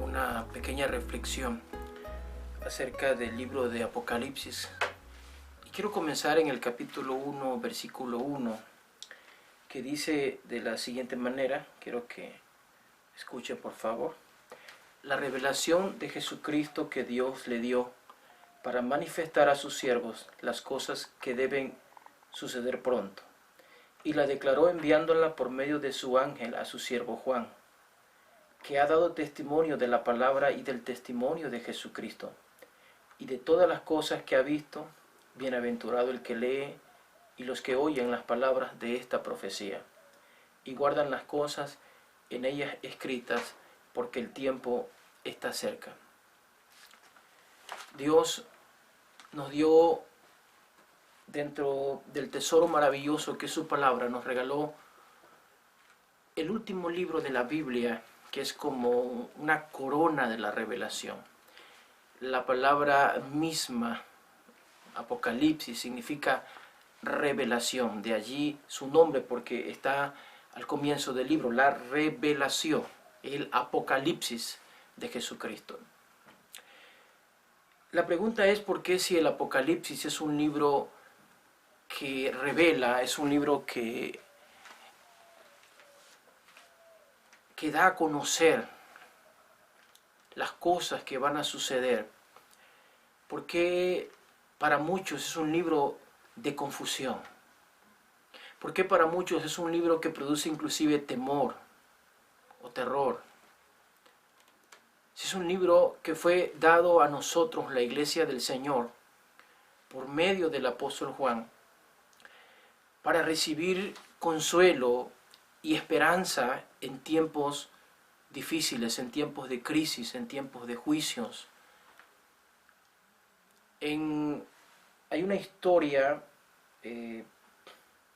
una pequeña reflexión acerca del libro de Apocalipsis. Y quiero comenzar en el capítulo 1, versículo 1, que dice de la siguiente manera, quiero que escuchen por favor: la revelación de Jesucristo que Dios le dio para manifestar a sus siervos las cosas que deben suceder pronto, y la declaró enviándola por medio de su ángel a su siervo Juan, que ha dado testimonio de la palabra y del testimonio de Jesucristo, y de todas las cosas que ha visto. Bienaventurado el que lee y los que oyen las palabras de esta profecía, y guardan las cosas en ellas escritas, porque el tiempo está cerca. Dios nos dio, dentro del tesoro maravilloso que es su palabra, nos regaló el último libro de la Biblia, que es como una corona de la revelación. La palabra misma, Apocalipsis, significa revelación, de allí su nombre, porque está al comienzo del libro, la revelación, el Apocalipsis de Jesucristo. La pregunta es: ¿por qué, si el Apocalipsis es un libro que revela, es un libro que da a conocer las cosas que van a suceder, por qué para muchos es un libro de confusión? ¿Por qué para muchos es un libro que produce inclusive temor o terror? Si es un libro que fue dado a nosotros, la Iglesia del Señor, por medio del apóstol Juan, para recibir consuelo y esperanza en tiempos difíciles, en tiempos de crisis, en tiempos de juicios. Hay una historia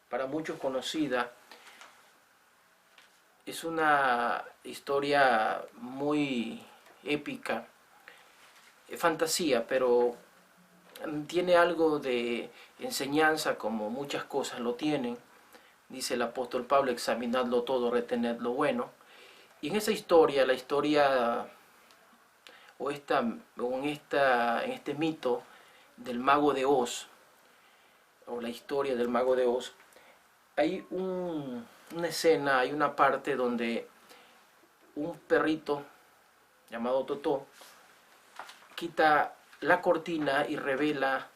para muchos conocida. Es una historia muy épica, fantasía, pero tiene algo de enseñanza, como muchas cosas lo tienen. Dice el apóstol Pablo: examinadlo todo, retened lo bueno. Y en esa historia, en este mito del mago de Oz, o la historia del mago de Oz, hay una escena, hay una parte donde un perrito llamado Totó quita la cortina y revela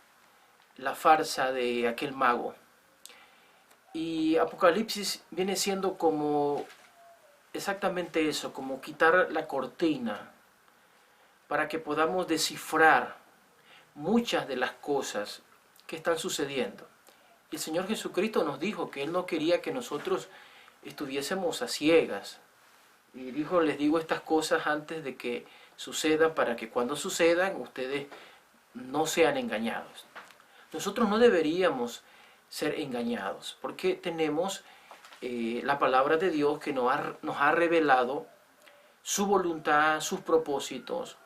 la farsa de aquel mago. Y Apocalipsis viene siendo como exactamente eso, como quitar la cortina para que podamos descifrar muchas de las cosas que están sucediendo. El Señor Jesucristo nos dijo que Él no quería que nosotros estuviésemos a ciegas. Y dijo: les digo estas cosas antes de que sucedan, para que cuando sucedan ustedes no sean engañados. Nosotros no deberíamos ser engañados, porque tenemos la palabra de Dios que nos ha revelado su voluntad, sus propósitos,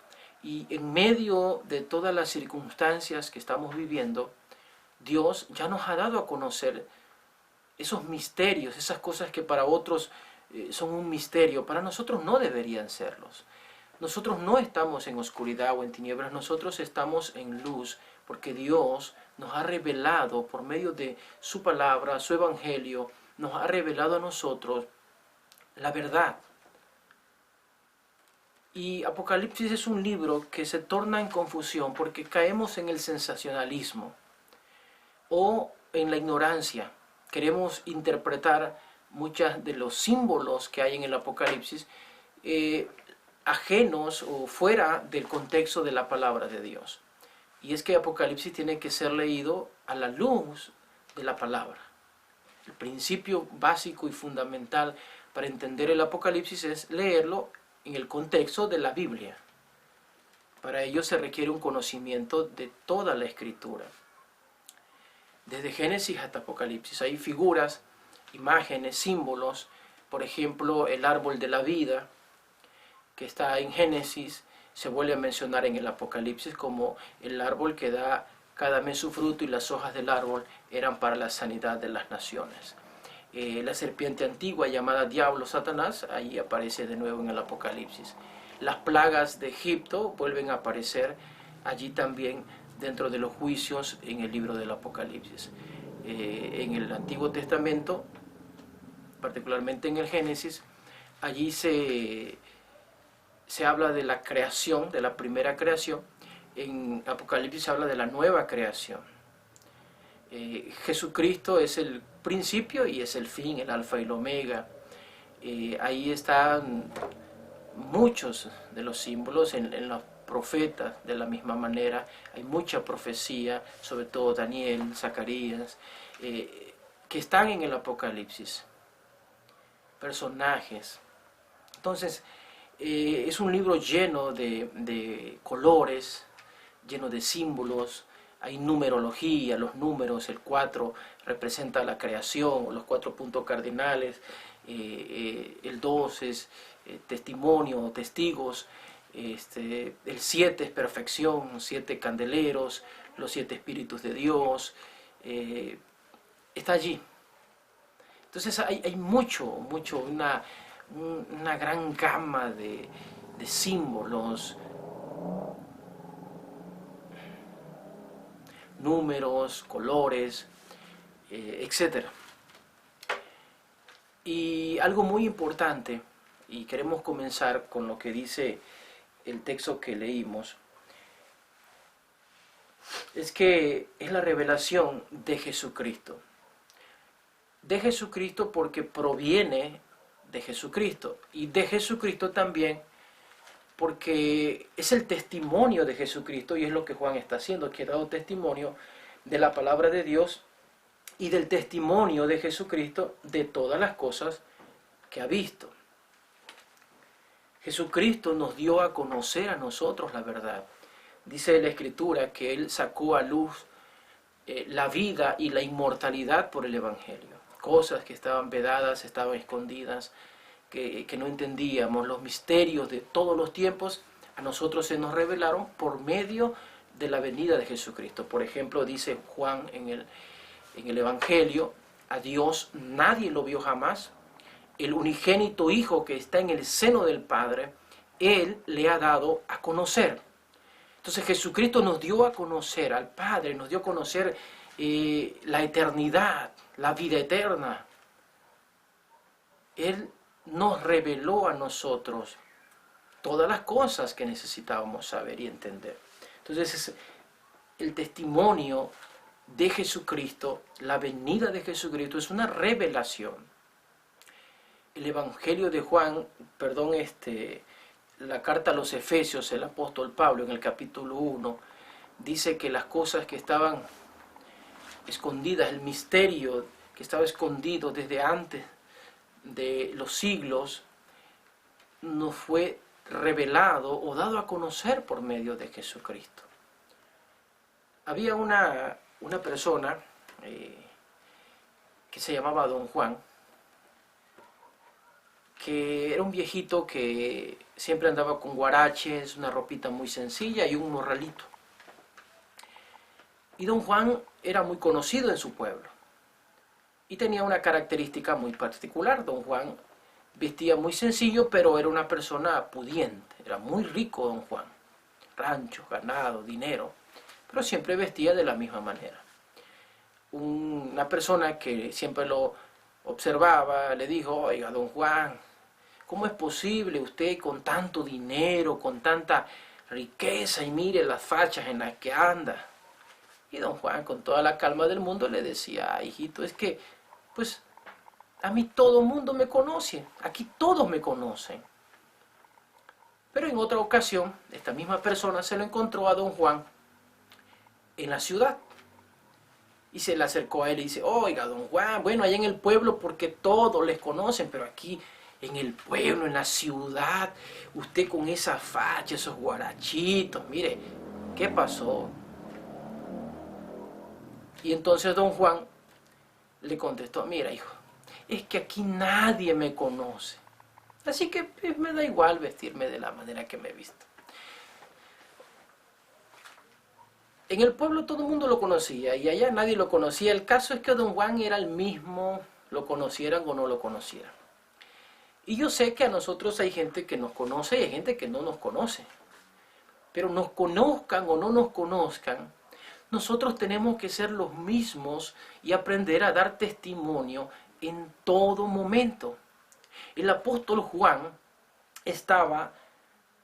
y en medio de todas las circunstancias que estamos viviendo, Dios ya nos ha dado a conocer esos misterios, esas cosas que para otros son un misterio, para nosotros no deberían serlos. Nosotros no estamos en oscuridad o en tinieblas, nosotros estamos en luz, porque Dios nos ha revelado por medio de su palabra, su evangelio, nos ha revelado a nosotros la verdad. Y Apocalipsis es un libro que se torna en confusión porque caemos en el sensacionalismo o en la ignorancia. Queremos interpretar muchos de los símbolos que hay en el Apocalipsis ajenos o fuera del contexto de la palabra de Dios. Y es que Apocalipsis tiene que ser leído a la luz de la palabra. El principio básico y fundamental para entender el Apocalipsis es leerlo en el contexto de la Biblia. Para ello se requiere un conocimiento de toda la Escritura. Desde Génesis hasta Apocalipsis hay figuras, imágenes, símbolos. Por ejemplo, el árbol de la vida, que está en Génesis, se vuelve a mencionar en el Apocalipsis como el árbol que da cada mes su fruto, y las hojas del árbol eran para la sanidad de las naciones. La serpiente antigua llamada Diablo, Satanás, ahí aparece de nuevo en el Apocalipsis. las plagas de Egipto vuelven a aparecer allí también dentro de los juicios en el libro del Apocalipsis. En el Antiguo Testamento, particularmente en el Génesis, allí se habla de la creación, de la primera creación. En Apocalipsis se habla de la nueva creación. Jesucristo es el principio y es el fin, el alfa y el omega. Ahí están muchos de los símbolos en los profetas. De la misma manera hay mucha profecía, sobre todo Daniel, Zacarías, que están en el Apocalipsis, personajes. Entonces es un libro lleno de colores, lleno de símbolos. Hay numerología, los números, el 4 representa la creación, los 4 puntos cardinales, el 2 es testimonio, testigos, el 7 es perfección, 7 candeleros, los 7 espíritus de Dios, está allí. Entonces hay mucho, una gran gama de símbolos, números, colores, etc. Y algo muy importante, y queremos comenzar con lo que dice el texto que leímos, es que es la revelación de Jesucristo. De Jesucristo porque proviene de Jesucristo, y de Jesucristo también porque es el testimonio de Jesucristo, y es lo que Juan está haciendo, que ha dado testimonio de la palabra de Dios y del testimonio de Jesucristo de todas las cosas que ha visto. Jesucristo nos dio a conocer a nosotros la verdad. Dice la Escritura que Él sacó a luz la vida y la inmortalidad por el Evangelio. Cosas que estaban vedadas, estaban escondidas, que no entendíamos. Los misterios de todos los tiempos a nosotros se nos revelaron por medio de la venida de Jesucristo. Por ejemplo, dice Juan en el Evangelio, a Dios nadie lo vio jamás. El unigénito Hijo que está en el seno del Padre, Él le ha dado a conocer. Entonces Jesucristo nos dio a conocer al Padre, nos dio a conocer la eternidad, la vida eterna. Él nos reveló a nosotros todas las cosas que necesitábamos saber y entender. Entonces el testimonio de Jesucristo, la venida de Jesucristo es una revelación. El Evangelio de Juan, la carta a los Efesios, el apóstol Pablo en el capítulo 1, dice que las cosas que estaban escondidas, el misterio que estaba escondido desde antes de los siglos, nos fue revelado o dado a conocer por medio de Jesucristo. Había una persona que se llamaba Don Juan, que era un viejito que siempre andaba con guaraches, una ropita muy sencilla y un morralito. Y Don Juan era muy conocido en su pueblo y tenía una característica muy particular. Don Juan vestía muy sencillo, pero era una persona pudiente, era muy rico Don Juan. Ranchos, ganado, dinero, pero siempre vestía de la misma manera. Una persona que siempre lo observaba le dijo: oiga, Don Juan, ¿cómo es posible usted con tanto dinero, con tanta riqueza, y mire las fachas en las que anda? Y Don Juan, con toda la calma del mundo, le decía: hijito, es que, pues, a mí todo el mundo me conoce, aquí todos me conocen. Pero en otra ocasión, esta misma persona se lo encontró a Don Juan en la ciudad. Y se le acercó a él y dice: oiga, Don Juan, bueno, allá en el pueblo porque todos les conocen, pero aquí en el pueblo, en la ciudad, usted con esa facha, esos guarachitos, mire, ¿qué pasó? Y entonces Don Juan le contestó: mira, hijo, es que aquí nadie me conoce, así que pues, me da igual vestirme de la manera que me he visto. En el pueblo todo el mundo lo conocía y allá nadie lo conocía. El caso es que Don Juan era el mismo, lo conocieran o no lo conocieran. Y yo sé que a nosotros hay gente que nos conoce y hay gente que no nos conoce. Pero nos conozcan o no nos conozcan, nosotros tenemos que ser los mismos y aprender a dar testimonio en todo momento. El apóstol Juan estaba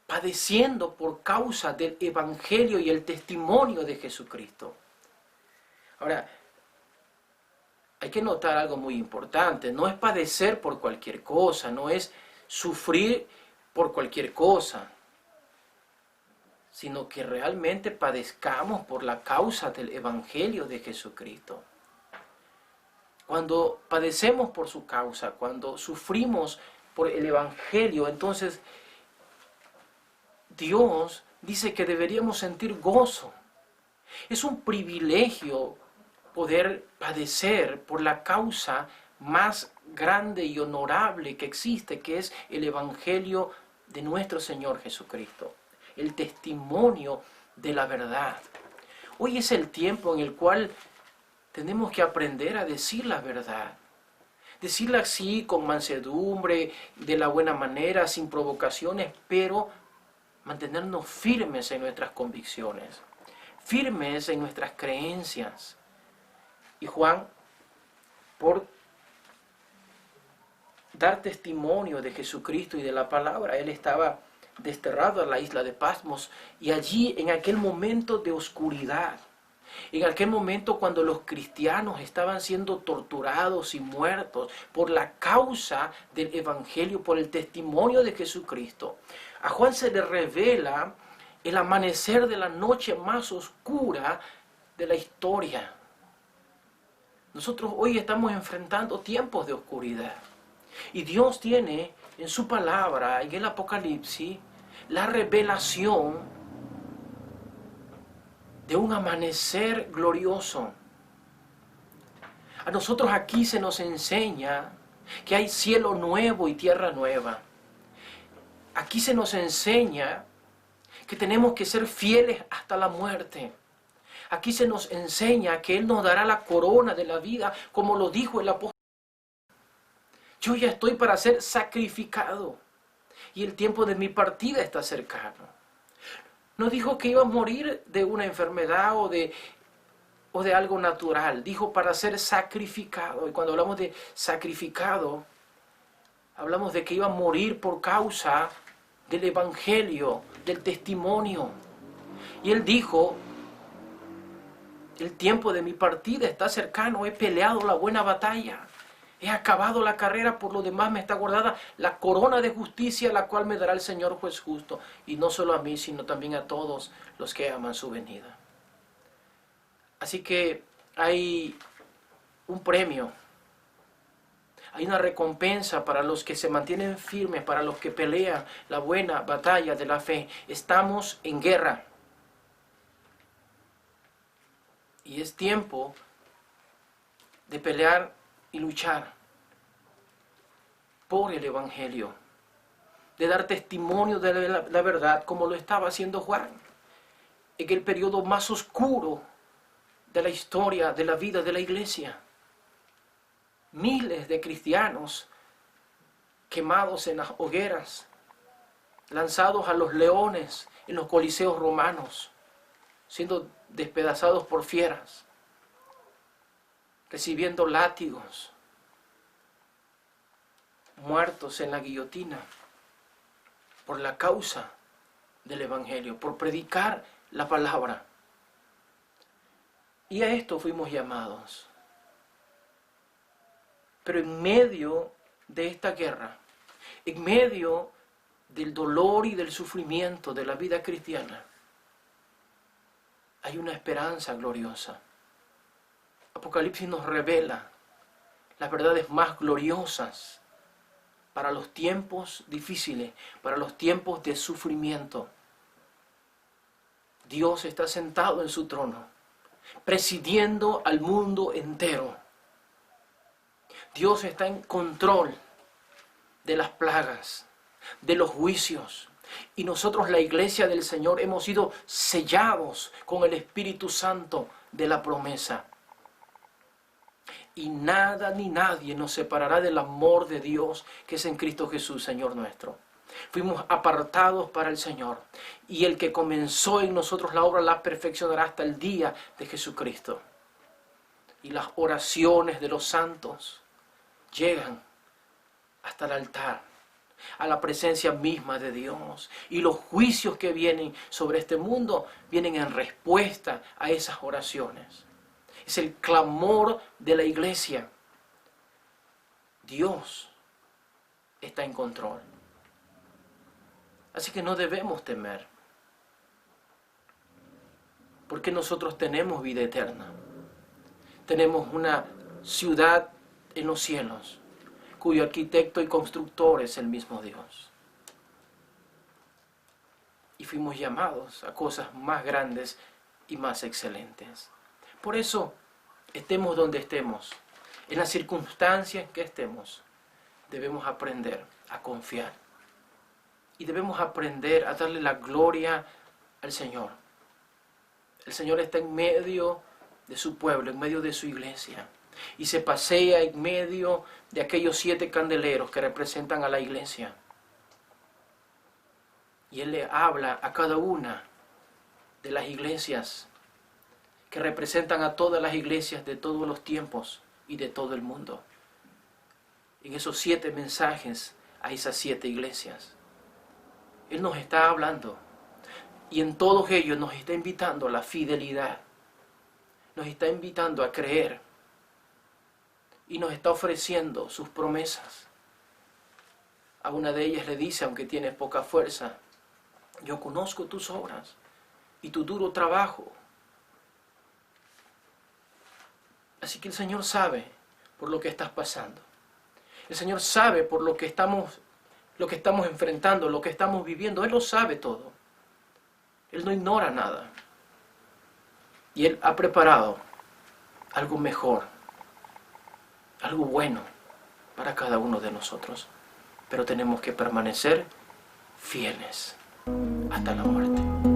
padeciendo por causa del evangelio y el testimonio de Jesucristo. Ahora, hay que notar algo muy importante. No es padecer por cualquier cosa, no es sufrir por cualquier cosa, sino que realmente padezcamos por la causa del evangelio de Jesucristo. Cuando padecemos por su causa, cuando sufrimos por el evangelio, entonces Dios dice que deberíamos sentir gozo. Es un privilegio poder padecer por la causa más grande y honorable que existe, que es el evangelio de nuestro Señor Jesucristo, el testimonio de la verdad. Hoy es el tiempo en el cual tenemos que aprender a decir la verdad. Decirla así, con mansedumbre, de la buena manera, sin provocaciones, pero mantenernos firmes en nuestras convicciones, firmes en nuestras creencias. Y Juan, por dar testimonio de Jesucristo y de la palabra, él estaba desterrado a la isla de Patmos, y allí, en aquel momento de oscuridad, en aquel momento cuando los cristianos estaban siendo torturados y muertos por la causa del evangelio, por el testimonio de Jesucristo, a Juan se le revela el amanecer de la noche más oscura de la historia. Nosotros hoy estamos enfrentando tiempos de oscuridad, y Dios tiene en su palabra, en el Apocalipsis, la revelación de un amanecer glorioso. A nosotros aquí se nos enseña que hay cielo nuevo y tierra nueva. Aquí se nos enseña que tenemos que ser fieles hasta la muerte. Aquí se nos enseña que Él nos dará la corona de la vida, como lo dijo el apóstol. Yo ya estoy para ser sacrificado y el tiempo de mi partida está cercano. No dijo que iba a morir de una enfermedad o de algo natural. Dijo para ser sacrificado. Y cuando hablamos de sacrificado, hablamos de que iba a morir por causa del evangelio, del testimonio. Y él dijo, el tiempo de mi partida está cercano, he peleado la buena batalla. He acabado la carrera, por lo demás me está guardada la corona de justicia, la cual me dará el Señor juez justo. Y no solo a mí, sino también a todos los que aman su venida. Así que hay un premio, hay una recompensa para los que se mantienen firmes, para los que pelean la buena batalla de la fe. Estamos en guerra. Y es tiempo de pelear y luchar por el evangelio, de dar testimonio de la verdad, como lo estaba haciendo Juan en el periodo más oscuro de la historia de la vida de la iglesia. Miles de cristianos quemados en las hogueras, lanzados a los leones en los coliseos romanos, siendo despedazados por fieras, recibiendo látigos, muertos en la guillotina por la causa del evangelio, por predicar la palabra. Y a esto fuimos llamados. Pero en medio de esta guerra, en medio del dolor y del sufrimiento de la vida cristiana, hay una esperanza gloriosa. Apocalipsis nos revela las verdades más gloriosas para los tiempos difíciles, para los tiempos de sufrimiento. Dios está sentado en su trono, presidiendo al mundo entero. Dios está en control de las plagas, de los juicios. Y nosotros, la iglesia del Señor, hemos sido sellados con el Espíritu Santo de la promesa. y nada ni nadie nos separará del amor de Dios que es en Cristo Jesús, Señor nuestro. Fuimos apartados para el Señor, y el que comenzó en nosotros la obra la perfeccionará hasta el día de Jesucristo. Y las oraciones de los santos llegan hasta el altar, a la presencia misma de Dios. Y los juicios que vienen sobre este mundo vienen en respuesta a esas oraciones. Es el clamor de la iglesia. Dios está en control. Así que no debemos temer, porque nosotros tenemos vida eterna. Tenemos una ciudad en los cielos, cuyo arquitecto y constructor es el mismo Dios. Y fuimos llamados a cosas más grandes y más excelentes. Por eso, estemos donde estemos, en las circunstancias que estemos, debemos aprender a confiar. Y debemos aprender a darle la gloria al Señor. El Señor está en medio de su pueblo, en medio de su iglesia. Y se pasea en medio de aquellos 7 candeleros que representan a la iglesia. Y Él le habla a cada una de las iglesias que representan a todas las iglesias de todos los tiempos y de todo el mundo. En esos 7 mensajes a esas 7 iglesias, Él nos está hablando, y en todos ellos nos está invitando a la fidelidad, nos está invitando a creer, y nos está ofreciendo sus promesas. A una de ellas le dice, aunque tienes poca fuerza, yo conozco tus obras y tu duro trabajo. Así que el Señor sabe por lo que estás pasando. El Señor sabe por lo que estamos enfrentando, lo que estamos viviendo. Él lo sabe todo. Él no ignora nada. Y Él ha preparado algo mejor, algo bueno para cada uno de nosotros. Pero tenemos que permanecer fieles hasta la muerte.